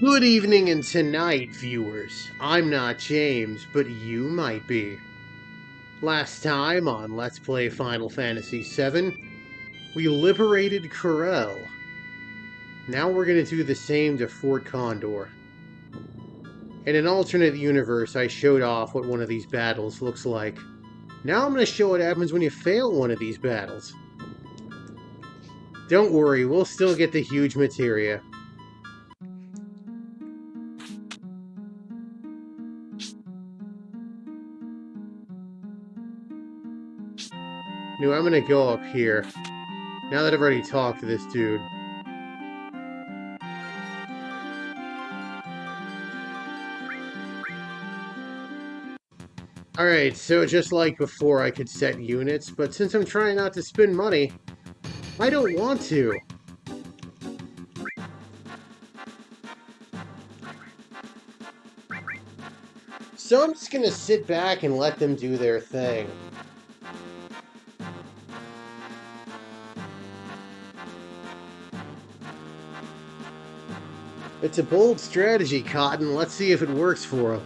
Good evening and tonight, viewers. I'm not James, but you might be. Last time on Let's Play Final Fantasy VII, we liberated Corel. Now we're gonna do the same to Fort Condor. In an alternate universe, I showed off what one of these battles looks like. Now I'm gonna show what happens when you fail one of these battles. Don't worry, we'll still get the huge materia. No, I'm gonna go up here. Now that I've already talked to this dude. Alright, so just like before I could set units, but since I'm trying not to spend money, I don't want to. So I'm just gonna sit back and let them do their thing. It's a bold strategy, Cotton. Let's see if it works for them.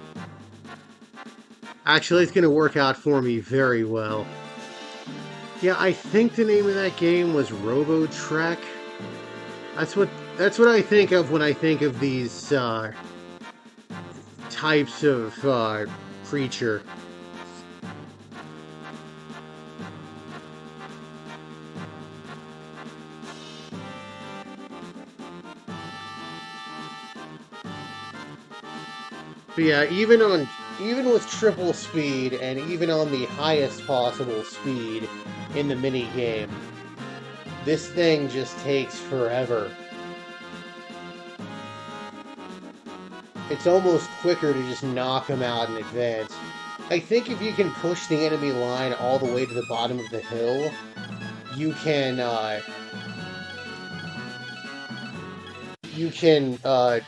Actually, it's gonna work out for me very well. Yeah, I think the name of that game was Robo-Trek. That's what I think of when I think of these types of creature. But yeah, even with triple speed and even on the highest possible speed in the mini game, this thing just takes forever. It's almost quicker to just knock them out in advance. I think if you can push the enemy line all the way to the bottom of the hill, you can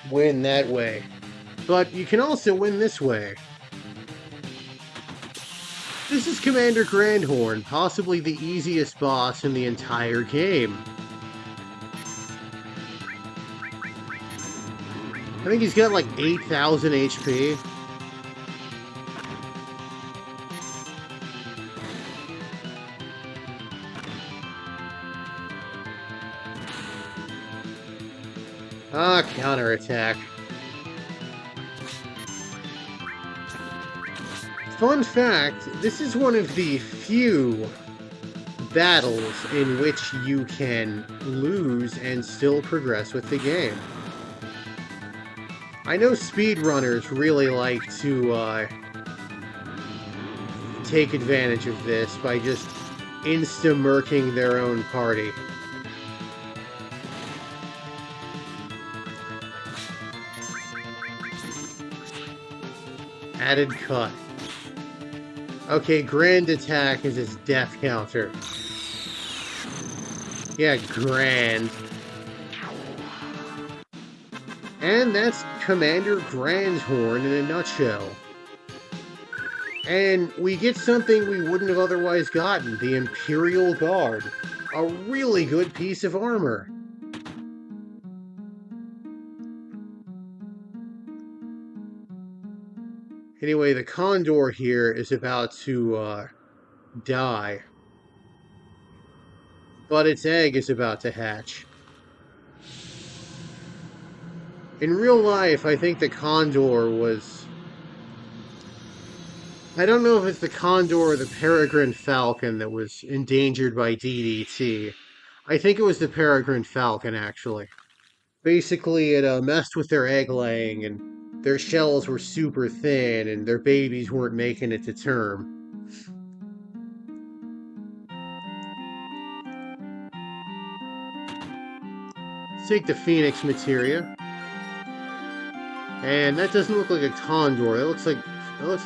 win that way. But you can also win this way. This is Commander Grandhorn, possibly the easiest boss in the entire game. I think he's got like 8,000 HP. Ah, counterattack. Fun fact, this is one of the few battles in which you can lose and still progress with the game. I know speedrunners really like to take advantage of this by just insta-murking their own party. Added cut. Okay, grand attack is his death counter. Yeah, grand. And that's Commander Grandhorn in a nutshell. And we get something we wouldn't have otherwise gotten, the Imperial Guard. A really good piece of armor. Anyway, the Condor here is about to die. But its egg is about to hatch. In real life, I think the Condor was... I don't know if it's the Condor or the Peregrine Falcon that was endangered by DDT. I think it was the Peregrine Falcon, actually. Basically, it messed with their egg laying, and their shells were super thin, and their babies weren't making it to term. Let's take the Phoenix materia. And that doesn't look like a Condor. That looks like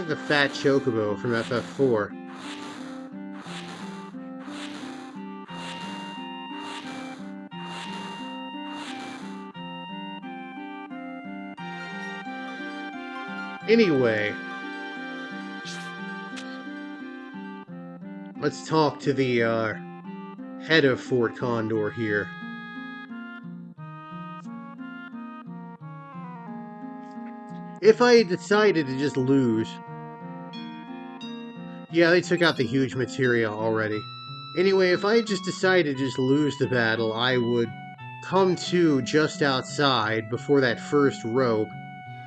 the fat Chocobo from FF4. Anyway, let's talk to the head of Fort Condor here. If I had decided to just lose... Yeah, they took out the huge materia already. Anyway, if I had just decided to just lose the battle, I would come to just outside before that first rope,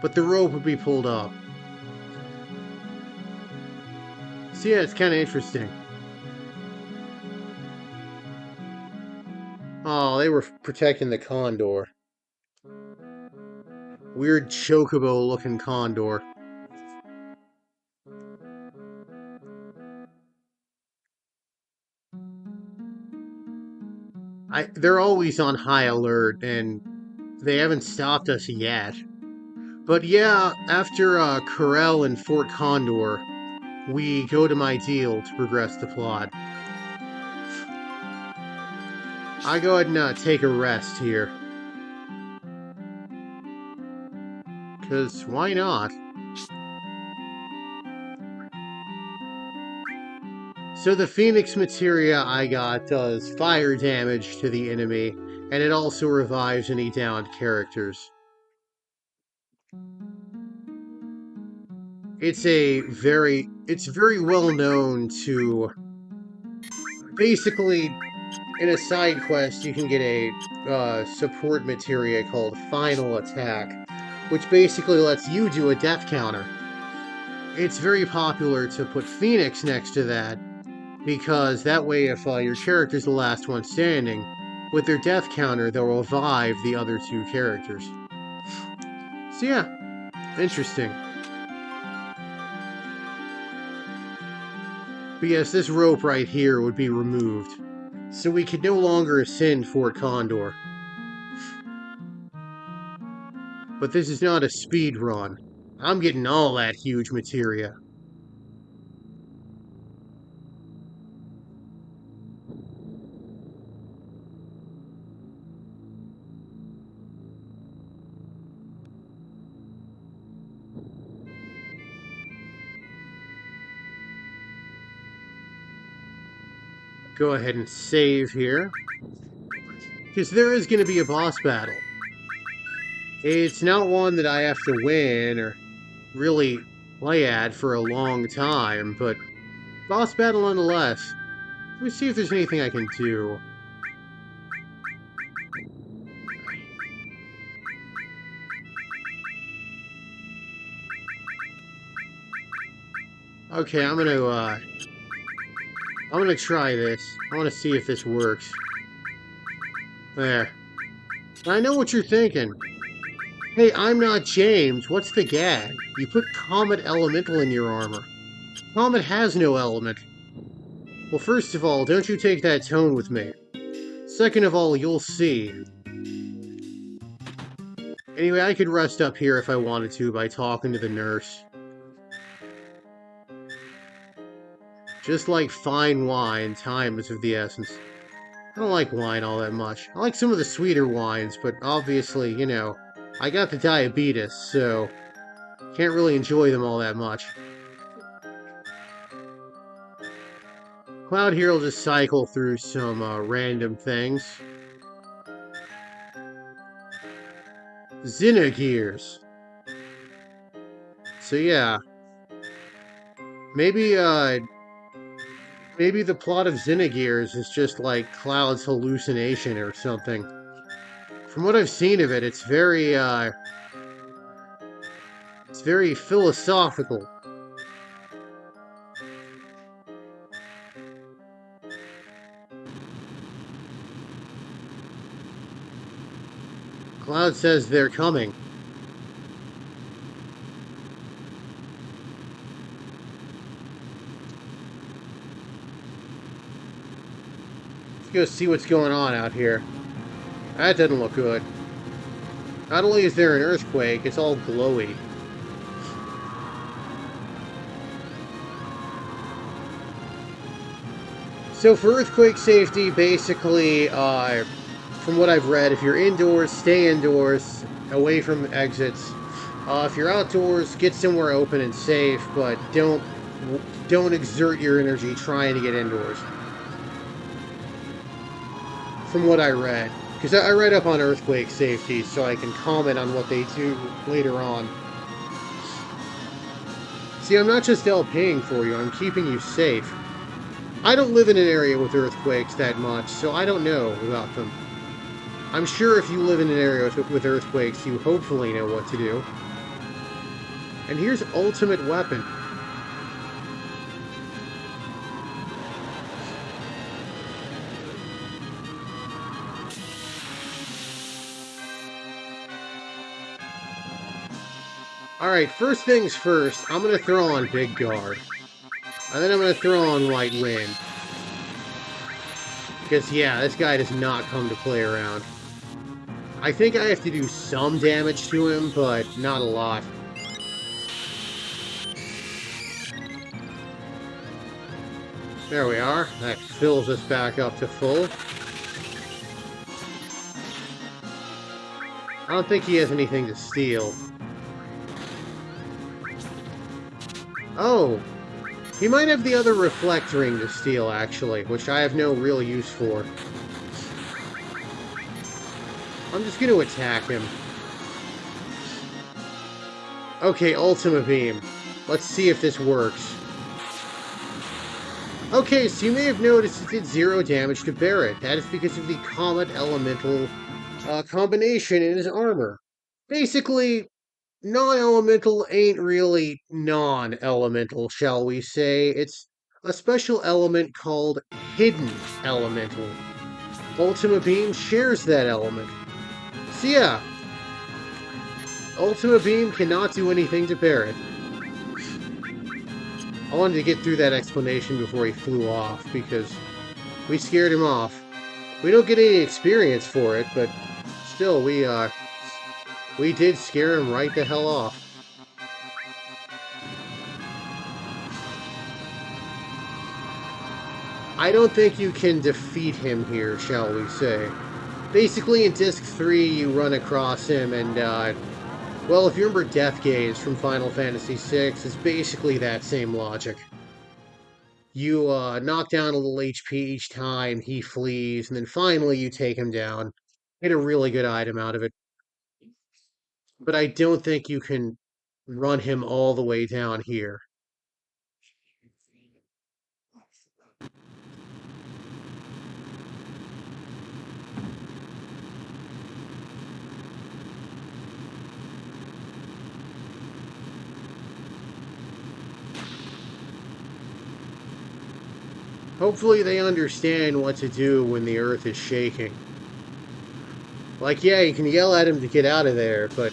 but the rope would be pulled up. So yeah, it's kind of interesting. Oh, they were protecting the condor. Weird chocobo-looking condor. They're always on high alert, and they haven't stopped us yet. But yeah, after Corel and Fort Condor, we go to my deal to progress the plot. I go ahead and take a rest here. Because why not? So the Phoenix materia I got does fire damage to the enemy, and it also revives any downed characters. It's very well known to... Basically, in a side quest, you can get a support materia called Final Attack, which basically lets you do a death counter. It's very popular to put Phoenix next to that, because that way if your character's the last one standing, with their death counter, they'll revive the other two characters. So yeah, interesting. But yes, this rope right here would be removed, so we could no longer ascend Fort Condor. But this is not a speed run. I'm getting all that huge materia. Go ahead and save here, because there is going to be a boss battle. It's not one that I have to win or really play at for a long time, but boss battle nonetheless. Let me see if there's anything I can do. Okay, I'm gonna try this. I want to see if this works. There. I know what you're thinking. Hey, I'm not James. What's the gag? You put Comet Elemental in your armor. Comet has no element. Well, first of all, don't you take that tone with me. Second of all, you'll see. Anyway, I could rest up here if I wanted to by talking to the nurse. Just like fine wine, time is of the essence. I don't like wine all that much. I like some of the sweeter wines, but obviously, you know, I got the diabetes, so can't really enjoy them all that much. Cloud here will just cycle through some random things. Xenogears. So yeah, maybe maybe the plot of Xenogears is just like Cloud's hallucination or something. From what I've seen of it, it's very philosophical. Cloud says they're coming. Let's go see what's going on out here. That doesn't look good. Not only is there an earthquake, it's all glowy. So for earthquake safety, basically, from what I've read, if you're indoors, stay indoors, away from exits. If you're outdoors, get somewhere open and safe, but don't exert your energy trying to get indoors. From what I read. Because I read up on earthquake safety, so I can comment on what they do later on. See, I'm not just LPing for you, I'm keeping you safe. I don't live in an area with earthquakes that much, so I don't know about them. I'm sure if you live in an area with earthquakes, you hopefully know what to do. And here's Ultimate Weapon. Alright, first things first, I'm gonna throw on Big Guard. And then I'm gonna throw on White Wind. Because, yeah, this guy does not come to play around. I think I have to do some damage to him, but not a lot. There we are. That fills us back up to full. I don't think he has anything to steal. Oh! He might have the other Reflect Ring to steal, actually, which I have no real use for. I'm just gonna attack him. Okay, Ultima Beam. Let's see if this works. Okay, so you may have noticed it did 0 damage to Barret. That is because of the Comet Elemental combination in his armor. Basically, non-elemental ain't really non-elemental, shall we say. It's a special element called Hidden Elemental. Ultima Beam shares that element. So yeah, Ultima Beam cannot do anything to Barret. I wanted to get through that explanation before he flew off, because we scared him off. We don't get any experience for it, but still, we did scare him right the hell off. I don't think you can defeat him here, shall we say. Basically, in Disc 3, you run across him, and, well, if you remember Death Gaze from Final Fantasy VI, it's basically that same logic. You, knock down a little HP each time, he flees, and then finally you take him down. Get a really good item out of it. But I don't think you can run him all the way down here. Hopefully they understand what to do when the earth is shaking. Like, yeah, you can yell at him to get out of there, but...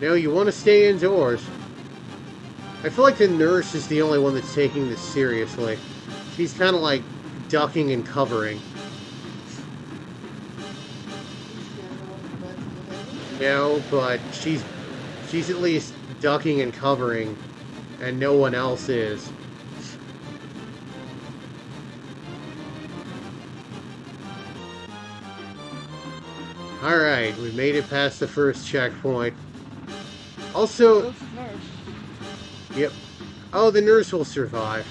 No, you want to stay indoors. I feel like the nurse is the only one that's taking this seriously. She's kind of like ducking and covering. No, but she's at least ducking and covering, and no one else is. Alright, we made it past the first checkpoint. Also... Yep. Oh, the nurse will survive.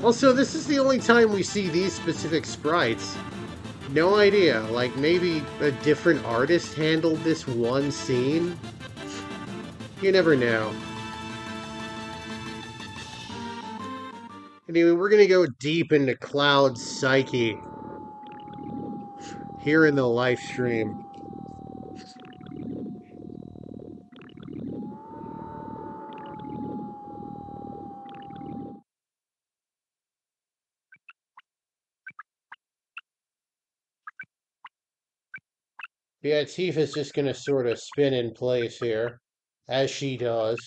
Also, this is the only time we see these specific sprites. No idea. Like, maybe a different artist handled this one scene? You never know. Anyway, we're gonna go deep into Cloud's psyche here in the live stream. Yeah, Tifa's just gonna sort of spin in place here, as she does.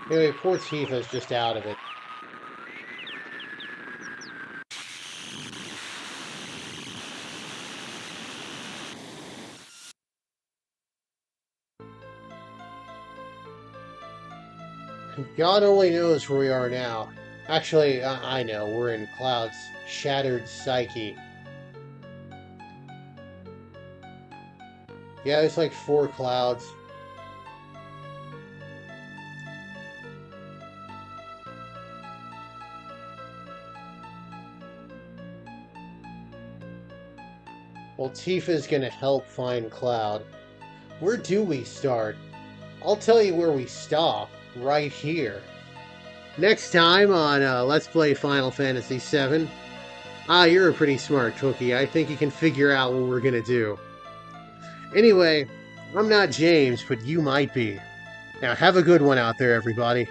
Anyway, poor Tifa's just out of it. God only knows where we are now. Actually, I know. We're in Cloud's shattered psyche. Yeah, there's like 4 clouds. Well, Tifa's gonna help find Cloud. Where do we start? I'll tell you where we stop. Right here. Next time on Let's Play Final Fantasy VII. Ah, you're a pretty smart cookie. I think you can figure out what we're gonna do. Anyway, I'm not James, but you might be. Now, have a good one out there, everybody.